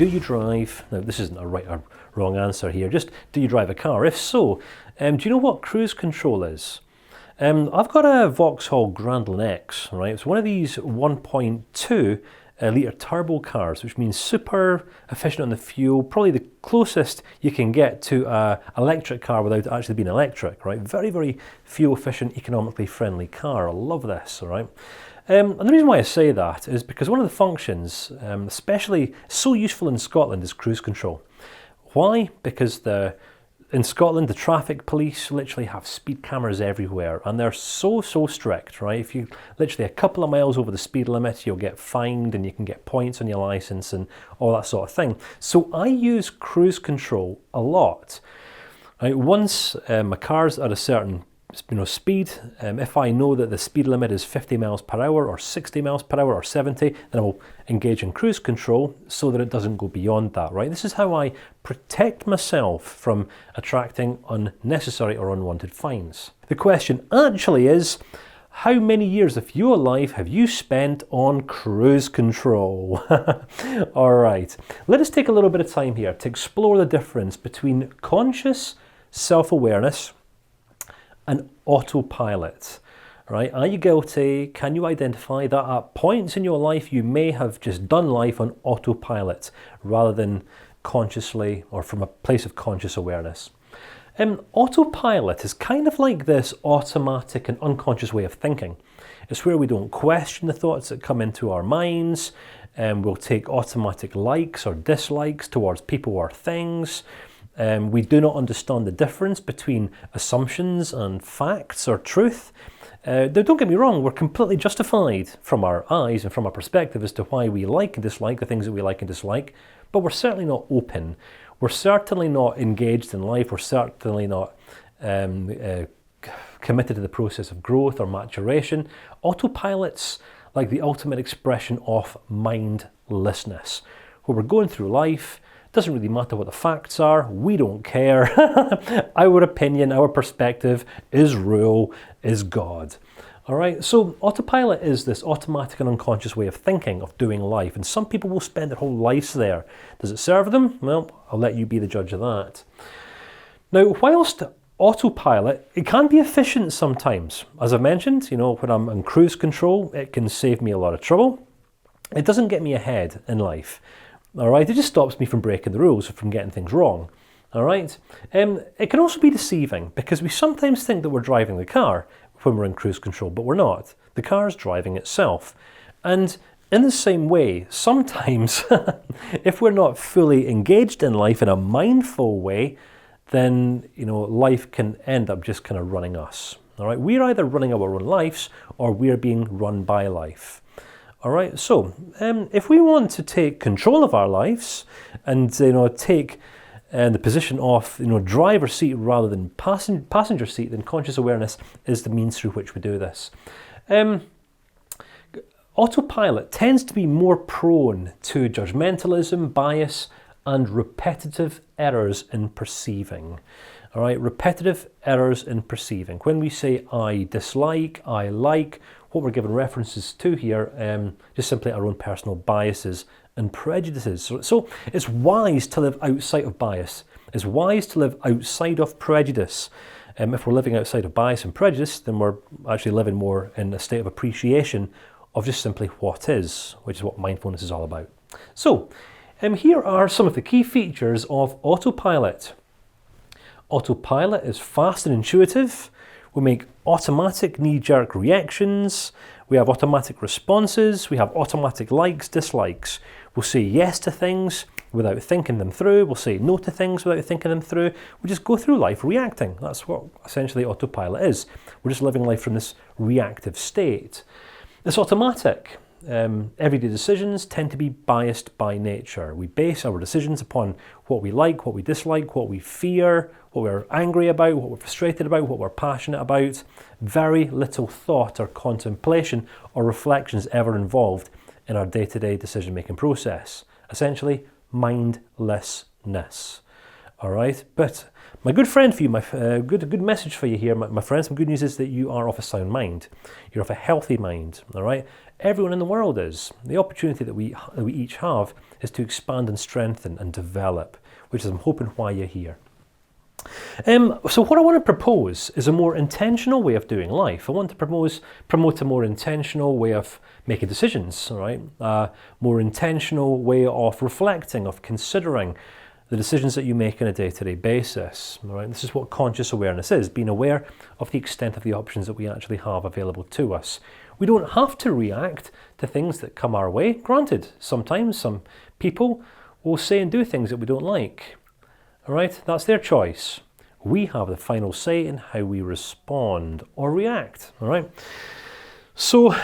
do you drive? Now, this isn't a right or wrong answer here, just do you drive a car? If so, do you know what cruise control is? I've got a Vauxhall Grandland X, right? It's one of these 1.2 litre turbo cars, which means super efficient on the fuel, probably the closest you can get to an electric car without it actually being electric, right? Very, very fuel efficient, economically friendly car. I love this, all right? And the reason why I say that is because one of the functions, especially so useful in Scotland, is cruise control. Why? Because in Scotland, the traffic police literally have speed cameras everywhere, and they're so strict, right? If you literally a couple of miles over the speed limit, you'll get fined and you can get points on your license and all that sort of thing. So I use cruise control a lot. Right? Once my car's at a certain speed, if I know that the speed limit is 50 miles per hour or 60 miles per hour or 70, then I will engage in cruise control so that it doesn't go beyond that, right? This is how I protect myself from attracting unnecessary or unwanted fines. The question actually is, how many years of your life have you spent on cruise control? All right, let us take a little bit of time here to explore the difference between conscious self-awareness and autopilot, right? Are you guilty? Can you identify that at points in your life you may have just done life on autopilot rather than consciously or from a place of conscious awareness? Autopilot is kind of like this automatic and unconscious way of thinking. It's where we don't question the thoughts that come into our minds, and we'll take automatic likes or dislikes towards people or things. We do not understand the difference between assumptions and facts or truth. Don't get me wrong, we're completely justified from our eyes and from our perspective as to why we like and dislike the things that we like and dislike, but we're certainly not open. We're certainly not engaged in life. We're certainly not committed to the process of growth or maturation. Autopilot's like the ultimate expression of mindlessness, where we're going through life. Doesn't really matter what the facts are, we don't care. Our opinion, our perspective is rule, is God. All right, so autopilot is this automatic and unconscious way of thinking, of doing life, and some people will spend their whole lives there. Does it serve them? Well, I'll let you be the judge of that. Now, whilst autopilot, it can be efficient sometimes. As I've mentioned, when I'm in cruise control, it can save me a lot of trouble. It doesn't get me ahead in life. All right, it just stops me from breaking the rules or from getting things wrong. All right, it can also be deceiving because we sometimes think that we're driving the car when we're in cruise control, but we're not. The car's driving itself. And in the same way, sometimes if we're not fully engaged in life in a mindful way, then life can end up just kind of running us. All right, we're either running our own lives or we're being run by life. All right, so if we want to take control of our lives and take the position of driver's seat rather than passenger seat, then conscious awareness is the means through which we do this. Autopilot tends to be more prone to judgmentalism, bias, and repetitive errors in perceiving. All right, repetitive errors in perceiving. When we say I dislike, I like, what we're giving references to here, just simply our own personal biases and prejudices. So it's wise to live outside of bias. It's wise to live outside of prejudice. If we're living outside of bias and prejudice, then we're actually living more in a state of appreciation of just simply what is, which is what mindfulness is all about. So here are some of the key features of autopilot. Autopilot is fast and intuitive. We make automatic knee-jerk reactions. We have automatic responses. We have automatic likes, dislikes. We'll say yes to things without thinking them through. We'll say no to things without thinking them through. We just go through life reacting. That's what essentially autopilot is. We're just living life from this reactive state. It's automatic. Everyday decisions tend to be biased by nature. We base our decisions upon what we like, what we dislike, what we fear, what we're angry about, what we're frustrated about, what we're passionate about. Very little thought or contemplation or reflections ever involved in our day-to-day decision-making process. Essentially, mindlessness. All right, but My good friend for you, good message for you here, my friends. Some good news is that you are of a sound mind. You're of a healthy mind, all right? Everyone in the world is. The opportunity that we each have is to expand and strengthen and develop, which is, I'm hoping, why you're here. So what I want to propose is a more intentional way of doing life. I want to promote a more intentional way of making decisions, all right? A more intentional way of reflecting, of considering the decisions that you make on a day-to-day basis, all right? This is what conscious awareness is, being aware of the extent of the options that we actually have available to us. We don't have to react to things that come our way. Granted, sometimes some people will say and do things that we don't like. All right, that's their choice. We have the final say in how we respond or react, all right? So,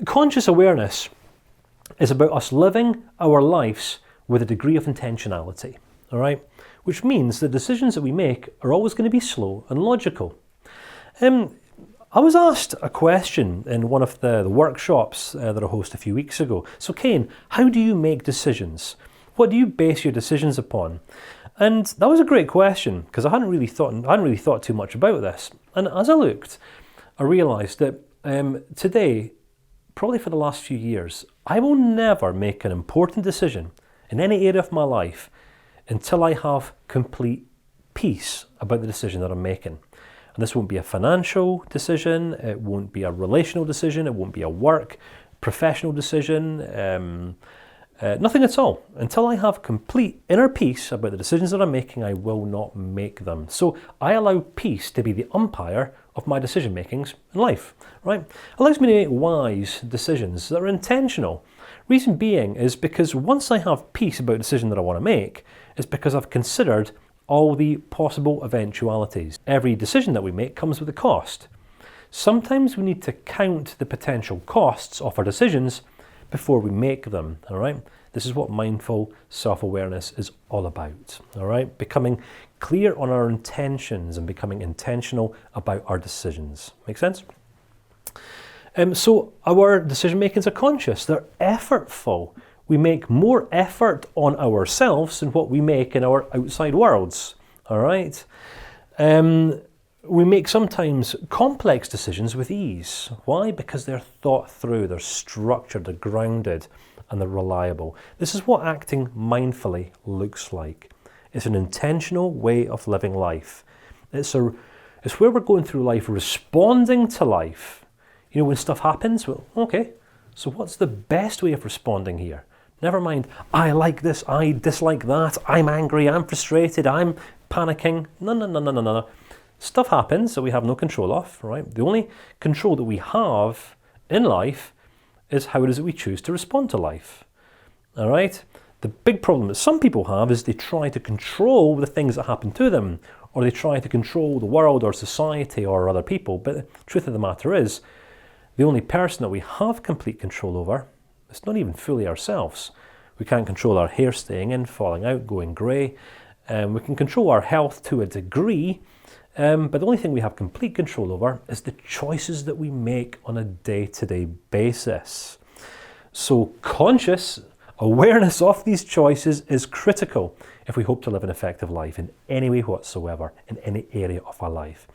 conscious awareness is about us living our lives with a degree of intentionality, all right? Which means the decisions that we make are always going to be slow and logical. I was asked a question in one of the workshops that I hosted a few weeks ago. So, Kane, how do you make decisions? What do you base your decisions upon? And that was a great question, because I hadn't really thought too much about this. And as I looked, I realised that today, probably for the last few years, I will never make an important decision in any area of my life until I have complete peace about the decision that I'm making. And this won't be a financial decision, it won't be a relational decision, it won't be a work, professional decision, nothing at all. Until I have complete inner peace about the decisions that I'm making, I will not make them. So I allow peace to be the umpire of my decision makings in life, right? It allows me to make wise decisions that are intentional. Reason being is because once I have peace about a decision that I want to make, it's because I've considered all the possible eventualities. Every decision that we make comes with a cost. Sometimes we need to count the potential costs of our decisions before we make them, all right? This is what mindful self-awareness is all about, all right? Becoming clear on our intentions and becoming intentional about our decisions. Make sense? So our decision makings are conscious, they're effortful. We make more effort on ourselves than what we make in our outside worlds, all right? We make sometimes complex decisions with ease. Why? Because they're thought through, they're structured, they're grounded, and they're reliable. This is what acting mindfully looks like. It's an intentional way of living life. It's where we're going through life, responding to life. You know, when stuff happens, well, okay, so what's the best way of responding here? Never mind, I like this, I dislike that, I'm angry, I'm frustrated, I'm panicking. No. Stuff happens that we have no control of, right? The only control that we have in life is how it is that we choose to respond to life, all right? The big problem that some people have is they try to control the things that happen to them, or they try to control the world or society or other people, but the truth of the matter is, the only person that we have complete control over, it's not even fully ourselves. We can't control our hair staying in, falling out, going grey. We can control our health to a degree, but the only thing we have complete control over is the choices that we make on a day-to-day basis. So conscious awareness of these choices is critical if we hope to live an effective life in any way whatsoever, in any area of our life.